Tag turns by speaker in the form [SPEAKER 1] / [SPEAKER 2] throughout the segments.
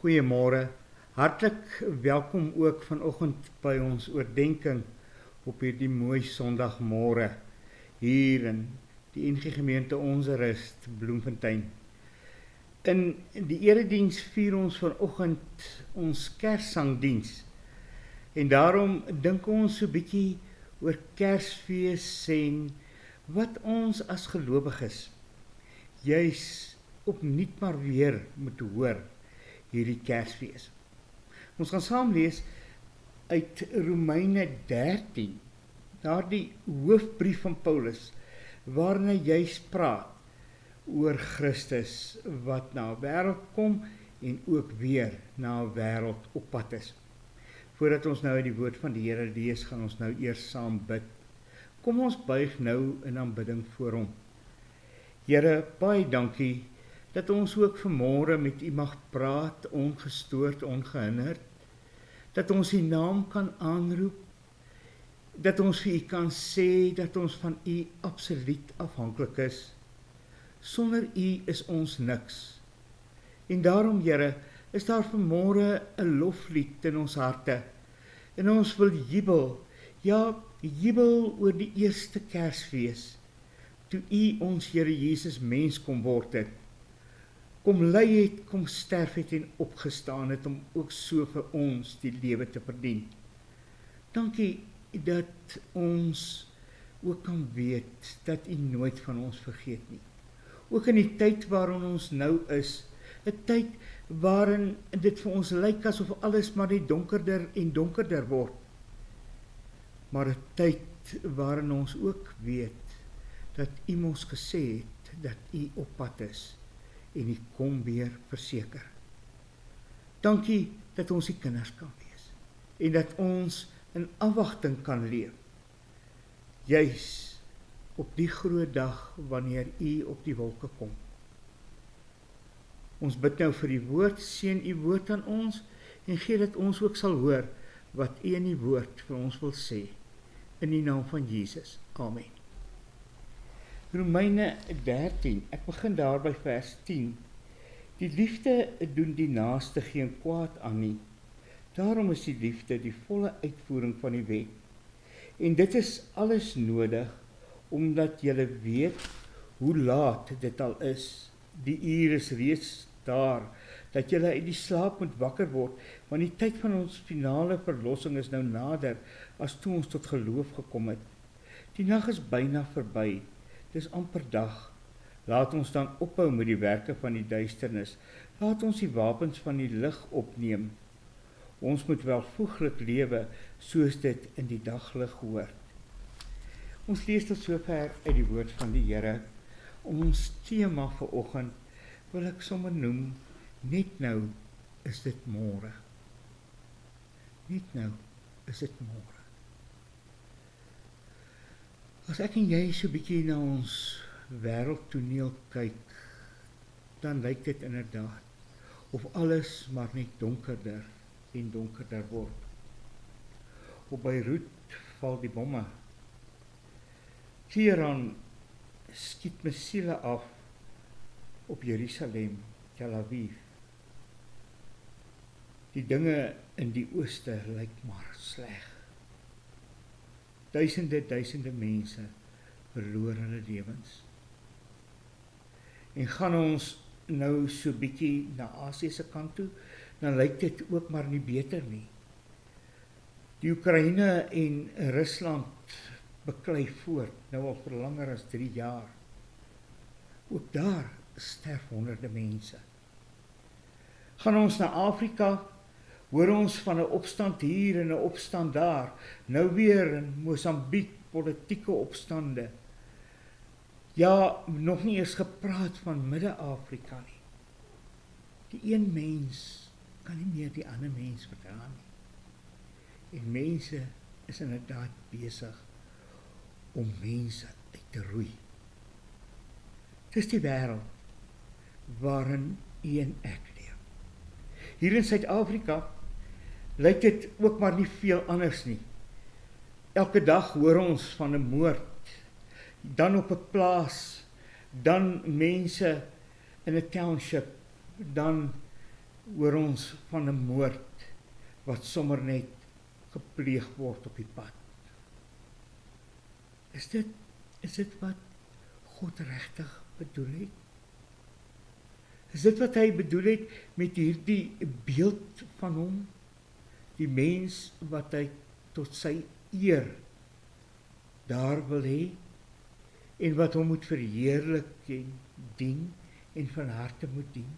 [SPEAKER 1] Goeiemôre. Hartlik welkom ook vanoggend by ons oordenking op hierdie mooi Sondagmôre hier in die NG Gemeente Onze Rust, Bloemfontein. In die erediens vier ons vanoggend ons Kerssangdiens. En daarom dink ons so bietjie oor Kersfees en wat ons as gelowiges juis opnuut maar weer moet hoor hierdie Kersfees. Ons gaan saam lees uit Romeine 13, daardie hoofbrief van Paulus, waarin hy juist praat oor Christus wat na 'n wêreld kom en ook weer na 'n wêreld op pad is. Voordat ons nou uit die woord van die Here lees, gaan ons nou eers saam bid. Kom ons buig nou in aanbidding voor hom. Here, baie dankie dat ons ook vanmôre met U mag praat, ongestoord, ongehinderd, dat ons U naam kan aanroep, dat ons vir U kan sê dat ons van U absoluut afhanklik is. Sonder U is ons niks. En daarom, Here, is daar vanmôre 'n loflied in ons harte, en ons wil jubel, ja, jubel oor die eerste Kersfees, toe U ons Here Jesus mens kom word het, kom ly het, kom sterf het en opgestaan het om ook so vir ons die lewe te verdien. Dankie dat ons ook kan weet dat U nooit van ons vergeet nie. Ook in die tyd waarin ons nou is, 'n tyd waarin dit vir ons lyk asof alles maar net donkerder en donkerder word. Maar 'n tyd waarin ons ook weet dat U ons gesê het dat U op pad is en U kom weer verseker. Dankie dat ons die kinders kan wees en dat ons in afwagting kan leef, juis op die groot dag wanneer U op die wolke kom. Ons bid nou vir die woord, seën U woord aan ons en gee dat ons ook sal hoor wat U in die woord vir ons wil sê. In die naam van Jesus. Amen. Romeine 13, ek begin daar by vers 10. Die liefde doen die naaste geen kwaad aan nie. Daarom is die liefde die volle uitvoering van die wet. En dit is alles nodig, omdat julle weet hoe laat dit al is. Die uur is reeds daar, dat julle uit die slaap moet wakker word, want die tyd van ons finale verlossing is nou nader, as toe ons tot geloof gekom het. Die nag is byna verby, dis amper dag. Laat ons dan ophou met die werke van die duisternis. Laat ons die wapens van die lig opneem. Ons moet welvoeglik lewe, soos dit in die daglig hoort. Ons lees tot sover uit die woord van die Here. Ons tema vir oggend wil ek sommer noem, net nou is dit môre. Net nou is dit môre. As ek en jy so 'n bietjie na ons wêreldtoneel kyk, dan lyk dit inderdaad of alles maar net donkerder en donkerder word. Op Beirut val die bomme. Teheran skiet missiele af op Jerusalem, Tel Aviv. Die dinge in die ooste lyk maar sleg. Duisende mense verloor hulle lewens. En gaan ons nou so bietjie na Asië se kant toe, dan lyk dit ook maar nie beter nie. Die Oekraïne en Rusland beklei voort, nou al vir langer as 3 jaar. Ook daar sterf honderde mense. Gaan ons na Afrika, hoor ons van 'n opstand hier en 'n opstand daar, nou weer in Mosambiek, politieke opstande. Ja, nog nie eens gepraat van Midde-Afrika nie. Die een mens kan nie meer die ander mens verdra nie. En mense is inderdaad besig om mense uit te roei. Dis die wêreld waarin u en ek leef. Hier in Suid-Afrika lyk dit ook maar nie veel anders nie. Elke dag hoor ons van 'n moord, dan op 'n plaas, dan mense in 'n township, dan hoor ons van 'n moord wat sommer net gepleeg word op die pad. Is dit wat God regtig bedoel het? Is dit wat hy bedoel het met hierdie beeld van hom? Die mens wat hy tot sy eer daar wil hê en wat hom moet verheerlik en dien en van harte moet dien?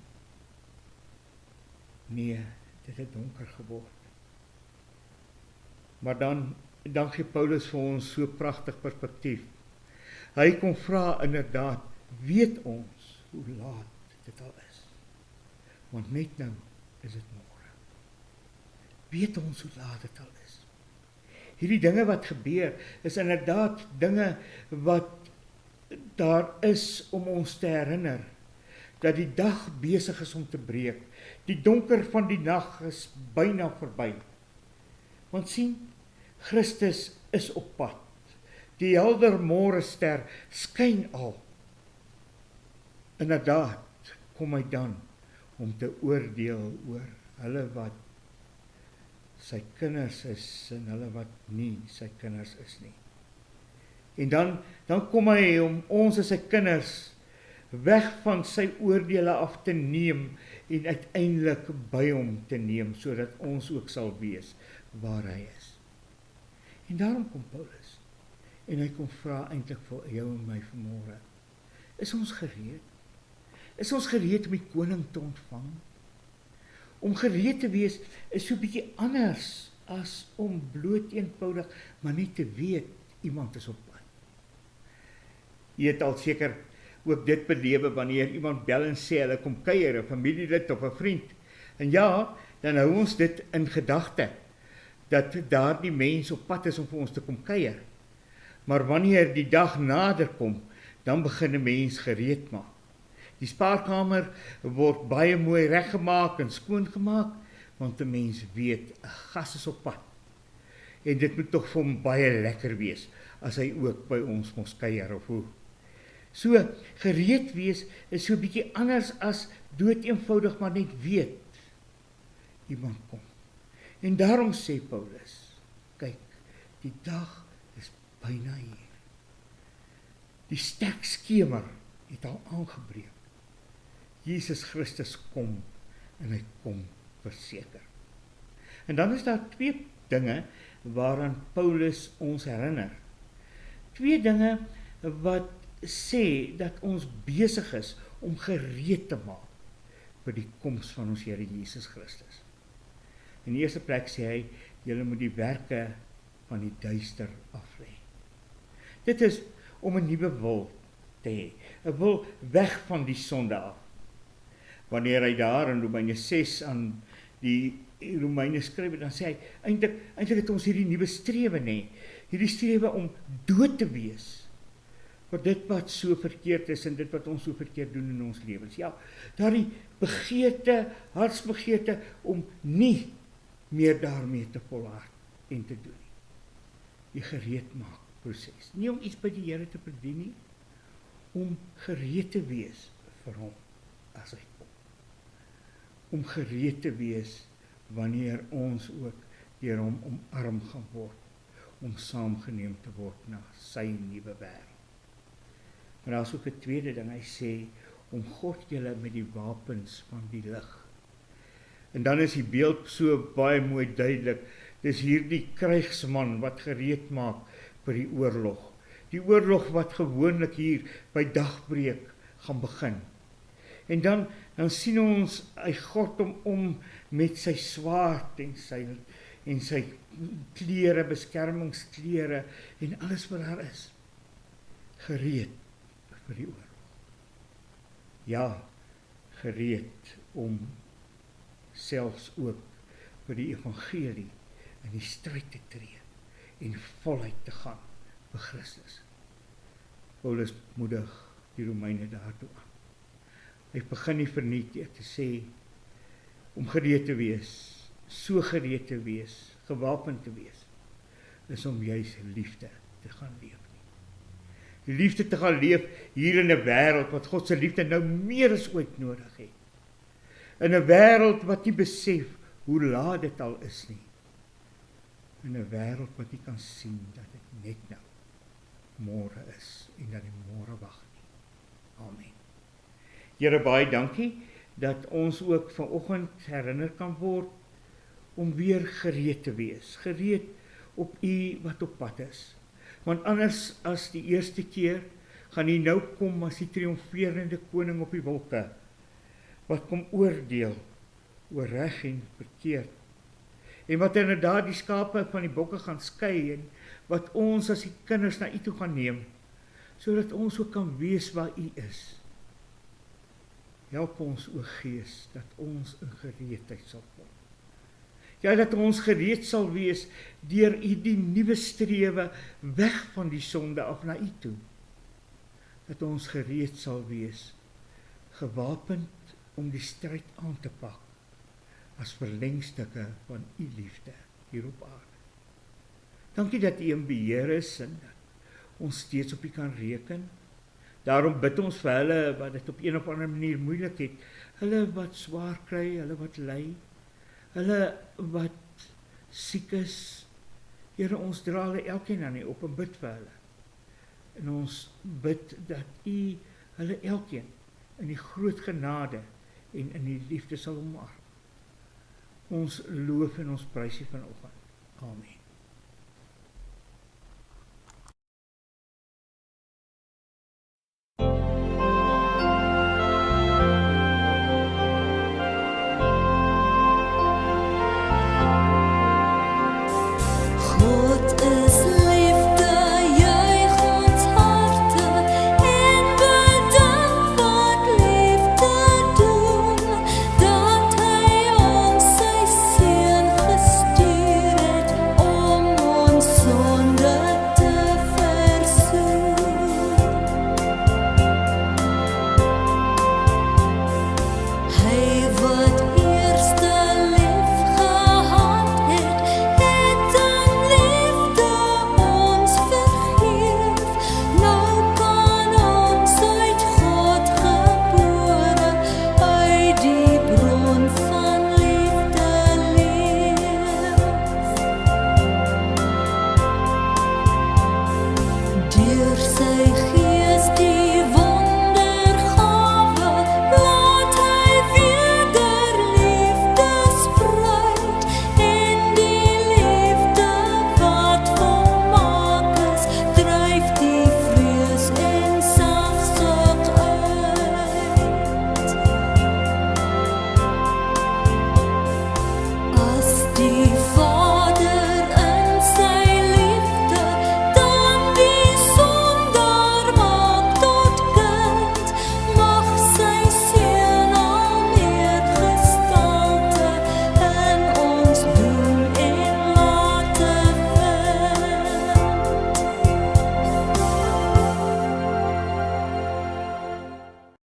[SPEAKER 1] Nee, dit het donker geword. Maar dan gee Paulus vir ons so pragtig perspektief. Hy kom vra inderdaad, weet ons hoe laat dit al is? Want net nou is dit môre. Weet ons hoe laat dit al is? Hierdie dinge wat gebeur, is inderdaad dinge wat daar is om ons te herinner, dat die dag besig is om te breek. Die donker van die nag is byna verby. Want sien, Christus is op pad. Die helder môrester skyn al. Inderdaad, kom hy dan om te oordeel oor hulle wat sy kinders is en hulle wat nie sy kinders is nie. En dan kom hy om ons as sy kinders weg van sy oordeele af te neem en uiteindelik by hom te neem, sodat ons ook sal wees waar hy is. En daarom kom Paulus, en hy kom vra eintlik vir jou en my vanmôre, is ons gereed? Is ons gereed om die koning te ontvang? Om gereed te wees is so 'n bietjie anders as om bloot eenvoudig, maar net te weet, iemand is op pad. Jy het al seker ook dit belewe wanneer iemand bel en sê hulle kom kuier, 'n familielid of 'n vriend. En ja, dan hou ons dit in gedagte, dat daardie mens op pad is om vir ons te kom kuier. Maar wanneer die dag nader kom, dan begin 'n mens gereed maak. Die spaarkamer word baie mooi reggemaak en skoongemaak, want 'n mens weet, 'n gas is op pad. En dit moet tog vir hom baie lekker wees, as hy ook by ons mos kuier of hoe. So, gereed wees is so 'n bietjie anders as dood eenvoudig maar net weet, iemand kom. En daarom sê Paulus, kyk, die dag is byna hier. Die sterk skemer het al aangebreek. Jesus Christus kom, en hy kom verseker. En dan is daar 2 dinge waaraan Paulus ons herinner. 2 dinge wat sê dat ons besig is om gereed te maak vir die koms van ons Here Jesus Christus. In die eerste plek sê hy, julle moet die werke van die duister aflê. Dit is om 'n nuwe wil te hê, 'n wil weg van die sonde af. Wanneer hy daar in Romeine 6 aan die Romeine skryf, dan sê hy, eintlik het ons hierdie nuwe strewe nê, hierdie strewe om dood te wees vir dit wat so verkeerd is en dit wat ons so verkeerd doen in ons lewens. Ja, daardie begeerte, hartsbegeerte om nie meer daarmee te volhard en te doen nie. Die gereedmaak proses. Nie om iets by die Here te verdien nie, om gereed te wees vir hom as hy kom. Om gereed te wees wanneer ons ook deur hom omarm gaan word, om saamgeneem te word na sy nuwe wêreld. Maar daar is ook 'n tweede ding, hy sê, om God julle met die wapens van die lig. En dan is die beeld so baie mooi duidelik, dis hierdie krygsman wat gereed maak vir die oorlog. Die oorlog wat gewoonlik hier by dagbreek gaan begin. En dan sien ons, hy gord hom om met sy swaard en sy klere, beskermingsklere en alles wat daar is. Gereed vir die oorlog. Ja, gereed om selfs ook vir die evangelie in die stryd te tree en voluit te gaan vir Christus. Paulus moedig die Romeine daartoe aan. Hy begin nie verniet deur te sê om gereed te wees, so gereed te wees, gewapend te wees, is om juis liefde te gaan leef. Die liefde te gaan leef hier in 'n wêreld wat God se liefde nou meer as ooit nodig het. In 'n wêreld wat nie besef hoe laat dit al is nie. In 'n wêreld wat nie kan sien dat dit net nou môre is en dat die môre wag nie. Amen. Here, baie dankie dat ons ook vanoggend herinner kan word om weer gereed te wees, gereed op U wat op pad is. Want anders as die eerste keer, gaan U nou kom as die triomferende koning op die wolke, wat kom oordeel oor reg en verkeerd. En wat inderdaad die skape van die bokke gaan skei, en wat ons as die kinders na U toe gaan neem, sodat ons ook kan wees waar U is. Help ons, o Gees, dat ons in gereedheid sal kom. Ja, dat ons gereed sal wees deur U die nuwe strewe weg van die sonde af na U toe. Dat ons gereed sal wees, gewapend om die stryd aan te pak, as verlengstukke van U liefde hier op aarde. Dankie dat U in beheer is en dat ons steeds op U kan reken. Daarom bid ons vir hulle wat dit op een of ander manier moeilik het, hulle wat swaar kry, hulle wat ly, hulle wat siek is. Here, ons dra hulle elkeen aan U op en bid vir hulle. En ons bid dat U hulle elkeen in die groot genade en in die liefde sal omarm. Ons loof en ons prys U vanoggend. Amen.